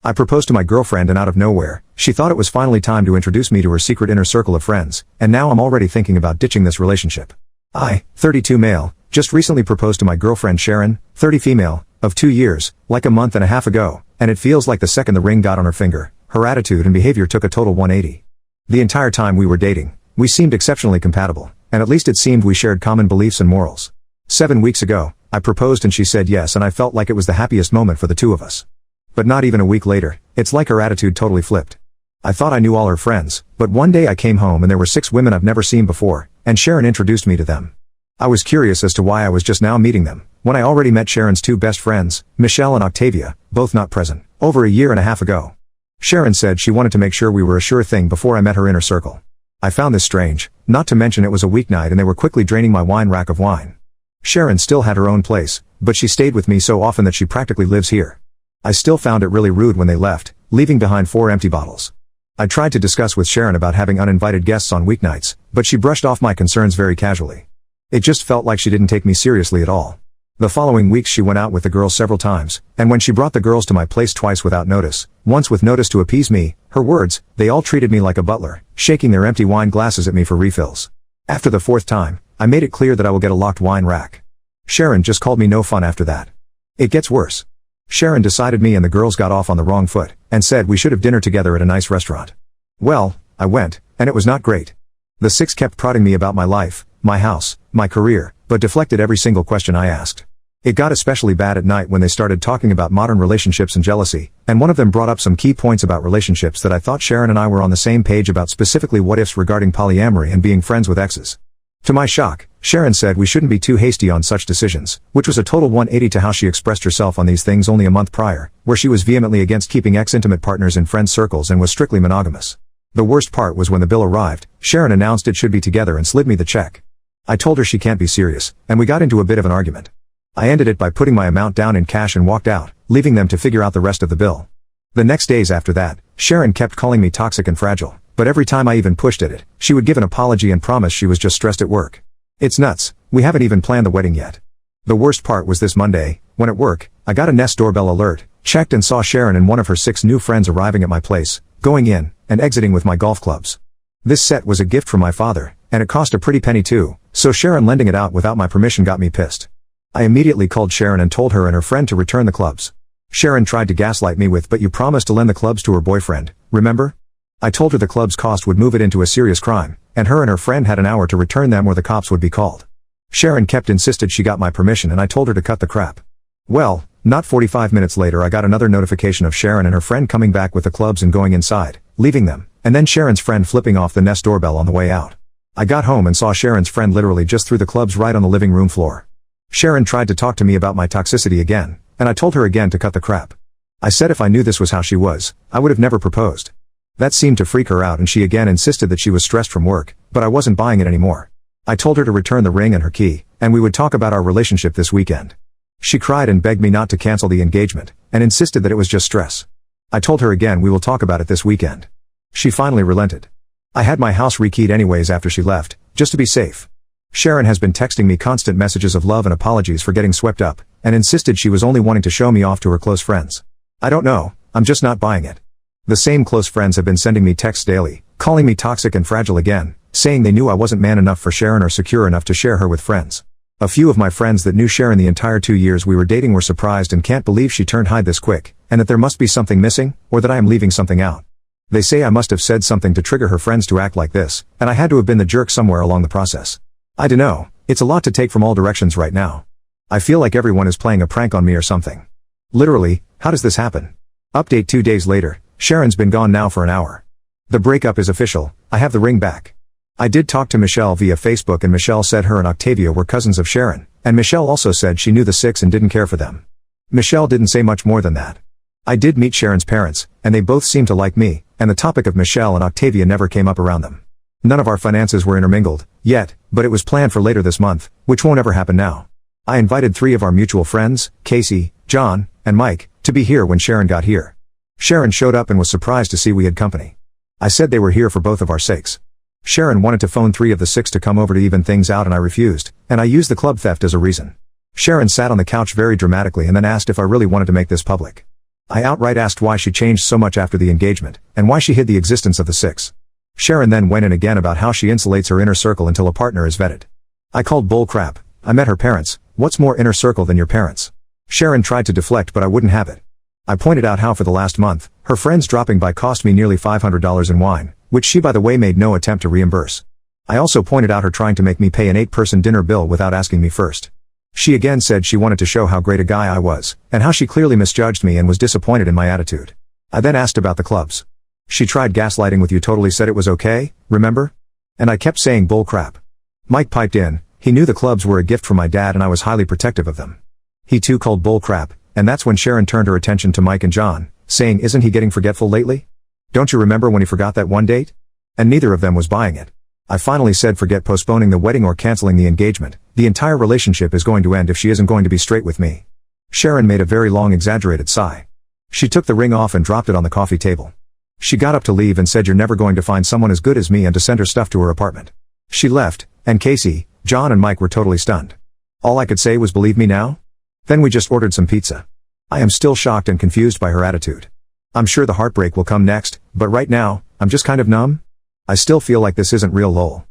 I proposed to my girlfriend and out of nowhere, she thought it was finally time to introduce me to her secret inner circle of friends, and now I'm already thinking about ditching this relationship. I, 32 male, just recently proposed to my girlfriend Sharon, 30 female, of 2 years, like a month and a half ago, and it feels like the second the ring got on her finger, her attitude and behavior took a total 180. The entire time we were dating, we seemed exceptionally compatible, and at least it seemed we shared common beliefs and morals. 7 weeks ago, I proposed and she said yes, and I felt like it was the happiest moment for the two of us. But not even a week later, it's like her attitude totally flipped. I thought I knew all her friends, but one day I came home and there were 6 women I've never seen before, and Sharon introduced me to them. I was curious as to why I was just now meeting them, when I already met Sharon's 2 best friends, Michelle and Octavia, both not present, over a year and a half ago. Sharon said she wanted to make sure we were a sure thing before I met her inner circle. I found this strange, not to mention it was a weeknight and they were quickly draining my wine rack of wine. Sharon still had her own place, but she stayed with me so often that she practically lives here. I still found it really rude when they left, leaving behind 4 empty bottles. I tried to discuss with Sharon about having uninvited guests on weeknights, but she brushed off my concerns very casually. It just felt like she didn't take me seriously at all. The following weeks she went out with the girls several times, and when she brought the girls to my place twice without notice, once with notice to appease me, her words, they all treated me like a butler, shaking their empty wine glasses at me for refills. After the 4th time, I made it clear that I will get a locked wine rack. Sharon just called me no fun after that. It gets worse. Sharon decided me and the girls got off on the wrong foot, and said we should have dinner together at a nice restaurant. Well, I went, and it was not great. The 6 kept prodding me about my life, my house, my career, but deflected every single question I asked. It got especially bad at night when they started talking about modern relationships and jealousy, and one of them brought up some key points about relationships that I thought Sharon and I were on the same page about, specifically what ifs regarding polyamory and being friends with exes. To my shock, Sharon said we shouldn't be too hasty on such decisions, which was a total 180 to how she expressed herself on these things only a month prior, where she was vehemently against keeping ex-intimate partners in friend circles and was strictly monogamous. The worst part was when the bill arrived, Sharon announced it should be together and slid me the check. I told her she can't be serious, and we got into a bit of an argument. I ended it by putting my amount down in cash and walked out, leaving them to figure out the rest of the bill. The next days after that, Sharon kept calling me toxic and fragile, but every time I even pushed at it, she would give an apology and promise she was just stressed at work. It's nuts, we haven't even planned the wedding yet. The worst part was this Monday, when at work, I got a Nest doorbell alert, checked and saw Sharon and one of her 6 new friends arriving at my place, going in, and exiting with my golf clubs. This set was a gift from my father, and it cost a pretty penny too, so Sharon lending it out without my permission got me pissed. I immediately called Sharon and told her and her friend to return the clubs. Sharon tried to gaslight me with, "But you promised to lend the clubs to her boyfriend, remember?" I told her the club's cost would move it into a serious crime, and her friend had an hour to return them or the cops would be called. Sharon kept insisted she got my permission and I told her to cut the crap. Well, not 45 minutes later I got another notification of Sharon and her friend coming back with the clubs and going inside, leaving them, and then Sharon's friend flipping off the Nest doorbell on the way out. I got home and saw Sharon's friend literally just threw the clubs right on the living room floor. Sharon tried to talk to me about my toxicity again, and I told her again to cut the crap. I said if I knew this was how she was, I would have never proposed. That seemed to freak her out and she again insisted that she was stressed from work, but I wasn't buying it anymore. I told her to return the ring and her key, and we would talk about our relationship this weekend. She cried and begged me not to cancel the engagement, and insisted that it was just stress. I told her again we will talk about it this weekend. She finally relented. I had my house rekeyed anyways after she left, just to be safe. Sharon has been texting me constant messages of love and apologies for getting swept up, and insisted she was only wanting to show me off to her close friends. I don't know, I'm just not buying it. The same close friends have been sending me texts daily, calling me toxic and fragile again, saying they knew I wasn't man enough for Sharon or secure enough to share her with friends. A few of my friends that knew Sharon the entire 2 years we were dating were surprised and can't believe she turned hide this quick, and that there must be something missing, or that I am leaving something out. They say I must have said something to trigger her friends to act like this, and I had to have been the jerk somewhere along the process. I dunno, it's a lot to take from all directions right now. I feel like everyone is playing a prank on me or something. Literally, how does this happen? Update 2 days later, Sharon's been gone now for an hour. The breakup is official, I have the ring back. I did talk to Michelle via Facebook and Michelle said her and Octavia were cousins of Sharon, and Michelle also said she knew the 6 and didn't care for them. Michelle didn't say much more than that. I did meet Sharon's parents, and they both seemed to like me, and the topic of Michelle and Octavia never came up around them. None of our finances were intermingled, yet, but it was planned for later this month, which won't ever happen now. I invited 3 of our mutual friends, Casey, John, and Mike, to be here when Sharon got here. Sharon showed up and was surprised to see we had company. I said they were here for both of our sakes. Sharon wanted to phone 3 of the 6 to come over to even things out and I refused, and I used the club theft as a reason. Sharon sat on the couch very dramatically and then asked if I really wanted to make this public. I outright asked why she changed so much after the engagement, and why she hid the existence of the 6. Sharon then went in again about how she insulates her inner circle until a partner is vetted. I called bull crap. I met her parents. What's more inner circle than your parents? Sharon tried to deflect, but I wouldn't have it. I pointed out how for the last month, her friends dropping by cost me nearly $500 in wine, which she by the way made no attempt to reimburse. I also pointed out her trying to make me pay an 8-person dinner bill without asking me first. She again said she wanted to show how great a guy I was, and how she clearly misjudged me and was disappointed in my attitude. I then asked about the clubs. She tried gaslighting with you, totally said it was okay, remember? And I kept saying bull crap. Mike piped in. He knew the clubs were a gift from my dad and I was highly protective of them. He too called bull crap, and that's when Sharon turned her attention to Mike and John, saying, isn't he getting forgetful lately? Don't you remember when he forgot that one date? And neither of them was buying it. I finally said forget postponing the wedding or canceling the engagement. The entire relationship is going to end if she isn't going to be straight with me. Sharon made a very long exaggerated sigh. She took the ring off and dropped it on the coffee table. She got up to leave and said you're never going to find someone as good as me and to send her stuff to her apartment. She left, and Casey, John and Mike were totally stunned. All I could say was believe me now? Then we just ordered some pizza. I am still shocked and confused by her attitude. I'm sure the heartbreak will come next, but right now, I'm just kind of numb. I still feel like this isn't real lol.